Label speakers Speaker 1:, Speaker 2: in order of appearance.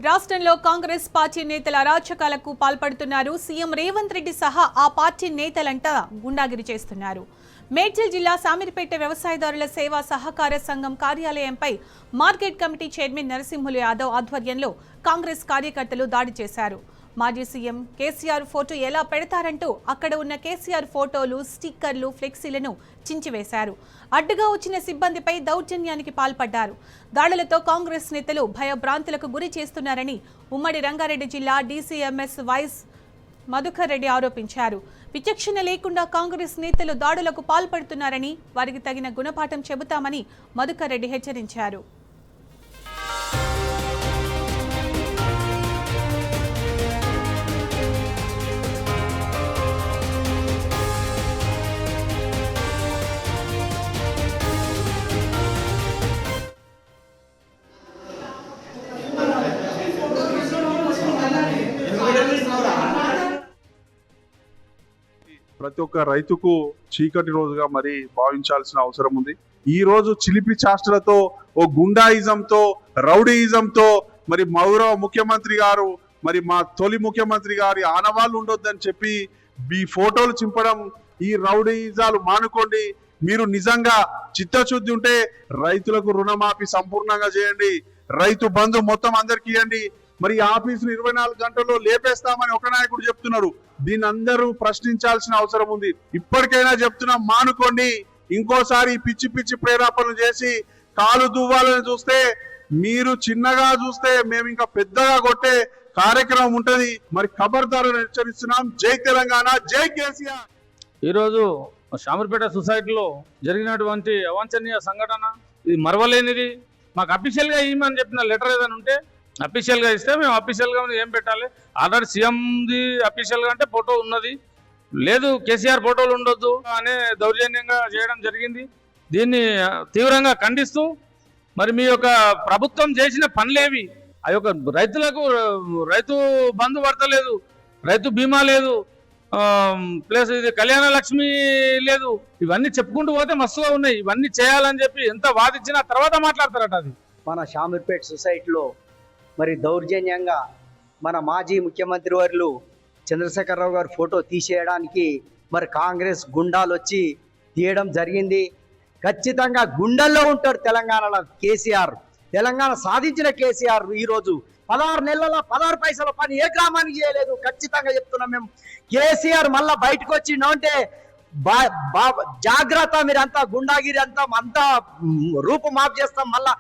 Speaker 1: రాష్ట్రంలో కాంగ్రెస్ పార్టీ నేతల అరాచకాలకు పాల్పడుతున్నారు. సీఎం రేవంత్ రెడ్డి సహా ఆ పార్టీ నేతలంతా గుండాగిరి చేస్తున్నారు. మేడ్చల్ జిల్లా సామిరిపేట వ్యవసాయదారుల సేవా సహకార సంఘం కార్యాలయంపై market committee chairman Narasimhulu Yadav ఆధ్వర్యంలో కాంగ్రెస్ కార్యకర్తలు దాడి చేశారు. మాజీ సీఎం కేసీఆర్ ఫోటో ఎలా పెడతారంటూ అక్కడ ఉన్న కేసీఆర్ ఫోటోలు, స్టిక్కర్లు, ఫ్లెక్సీలను చించివేశారు. అడ్డుగా వచ్చిన సిబ్బందిపై దౌర్జన్యానికి పాల్పడ్డారు. దాడులతో కాంగ్రెస్ నేతలు భయభ్రాంతులకు గురి చేస్తున్నారని ఉమ్మడి రంగారెడ్డి జిల్లా డీసీఎంఎస్ వైస్ మధుకర్ రెడ్డి ఆరోపించారు. విచక్షణ లేకుండా కాంగ్రెస్ నేతలు దాడులకు పాల్పడుతున్నారని, వారికి తగిన గుణపాఠం చెబుతామని మధుకర్ రెడ్డి హెచ్చరించారు.
Speaker 2: ప్రతి ఒక్క రైతుకు చీకటి రోజుగా మరి భావించాల్సిన అవసరం ఉంది. ఈ రోజు చిలిపి చాష్టలతో, ఓ గుండాయిజంతో, రౌడీయిజంతో మరి గౌరవ ముఖ్యమంత్రి గారు, మరి మా తొలి ముఖ్యమంత్రి గారి ఆనవాళ్ళు ఉండొద్దని చెప్పి ఈ ఫోటోలు చింపడం, ఈ రౌడీయిజాలు మానుకోండి. మీరు నిజంగా చిత్తశుద్ధి ఉంటే రైతులకు రుణమాఫీ సంపూర్ణంగా చేయండి, రైతు బంధు మొత్తం అందరికి ఇవ్వండి. మరి ఆఫీసులు 24 గంటల్లో లేపేస్తామని ఒక నాయకుడు చెప్తున్నారు. దీన్ని అందరూ ప్రశ్నించాల్సిన అవసరం ఉంది. ఇప్పటికైనా చెప్తున్నాం, మానుకోండి. ఇంకోసారి పిచ్చి పిచ్చి ప్రేరేపణలు చేసి కాలు దువ్వాలని చూస్తే, మీరు చిన్నగా చూస్తే మేము ఇంకా పెద్దగా కొట్టే కార్యక్రమం ఉంటది. మరి ఖబర్దారులను హెచ్చరిస్తున్నాం. జై తెలంగాణ, జై కేసీఆర్.
Speaker 3: ఈరోజు శామర్పేట సొసైటీలో జరిగినటువంటి అవాంఛనీయ సంఘటన ఇది మరవలేనిది. మాకు అఫీషియల్గా ఇవ్వమని చెప్పిన లెటర్ ఏదైనా ఉంటే అఫీషియల్గా ఇస్తే మేము అఫీషియల్గా ఏం పెట్టాలి. ఆల్రెడీ సీఎంది అఫీషియల్గా అంటే ఫోటో ఉన్నది, లేదు కేసీఆర్ ఫోటోలు ఉండొద్దు అనే దౌర్జన్యంగా చేయడం జరిగింది. దీన్ని తీవ్రంగా ఖండిస్తూ మరి మీ యొక్క ప్రభుత్వం చేసిన పనులేవి, ఆ యొక్క రైతులకు రైతు బంధు పడతలేదు, రైతు బీమా లేదు, ప్లస్ ఇది కళ్యాణ లక్ష్మి లేదు, ఇవన్నీ చెప్పుకుంటూ పోతే మస్తుగా ఉన్నాయి. ఇవన్నీ చేయాలని చెప్పి ఎంత వాదించినా తర్వాత మాట్లాడతారట. అది
Speaker 4: మన శామర్పేట సొసైటీలో మరి దౌర్జన్యంగా మన మాజీ ముఖ్యమంత్రి వర్యులు చంద్రశేఖరరావు గారు ఫోటో తీసేయడానికి మరి కాంగ్రెస్ గుండాలు వచ్చి తీయడం జరిగింది. ఖచ్చితంగా గుండెల్లో ఉంటారు తెలంగాణలో కేసీఆర్. తెలంగాణ సాధించిన కేసీఆర్ ఈరోజు 16 నెలల 16 పైసల పని ఏ గ్రామానికి చేయలేదు. ఖచ్చితంగా చెప్తున్నాం మేము. కేసీఆర్ మళ్ళా బయటకు వచ్చిందంటే జాగ్రత్త, మీరంతా గుండాగిరి అంతా రూపు మాఫ్ చేస్తాం, మళ్ళా